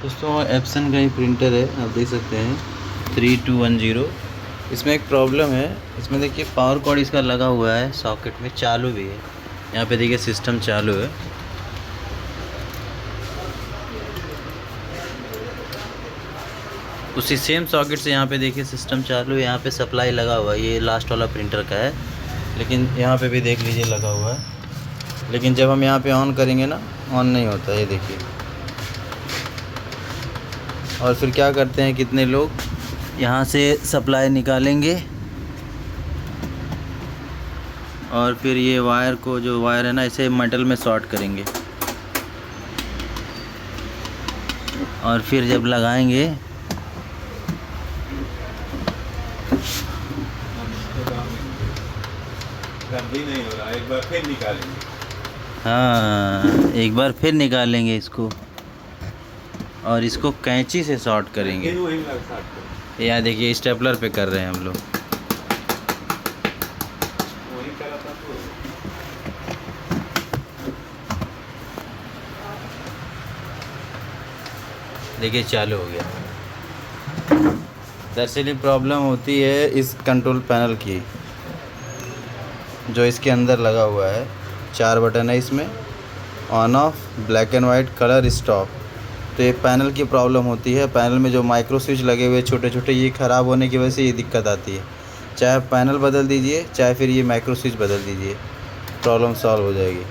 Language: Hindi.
दोस्तों एप्सन का ही प्रिंटर है, आप देख सकते हैं 3210। इसमें एक प्रॉब्लम है, इसमें देखिए पावर कॉर्ड इसका लगा हुआ है सॉकेट में, चालू भी है। यहाँ पे देखिए सिस्टम चालू है। उसी सेम सॉकेट से यहाँ पे देखिए सिस्टम चालू है। यहाँ पे सप्लाई लगा हुआ है, ये लास्ट वाला प्रिंटर का है, लेकिन यहाँ पे भी देख लीजिए लगा हुआ है। लेकिन जब हम यहाँ पे ऑन करेंगे ना, ऑन नहीं होता है, ये देखिए। और फिर क्या करते हैं कितने लोग, यहाँ से सप्लाई निकालेंगे और फिर ये वायर को, जो वायर है ना, इसे मेटल में शॉर्ट करेंगे और फिर जब लगाएंगे नहीं हो रहा, एक बार फिर निकालेंगे। हाँ, एक बार फिर निकालेंगे इसको और इसको कैंची से शॉर्ट करेंगे। यहाँ देखिए स्टेपलर पे कर रहे हैं हम लोग। देखिए चालू हो गया। दरअसल प्रॉब्लम होती है इस कंट्रोल पैनल की, जो इसके अंदर लगा हुआ है। 4 बटन है इसमें, on off, black and white, colour, stop. तो ये पैनल की प्रॉब्लम होती है। पैनल में जो माइक्रो स्विच लगे हुए छोटे छोटे, ये ख़राब होने की वजह से ये दिक्कत आती है। चाहे पैनल बदल दीजिए, चाहे फिर ये माइक्रो स्विच बदल दीजिए, प्रॉब्लम सॉल्व हो जाएगी।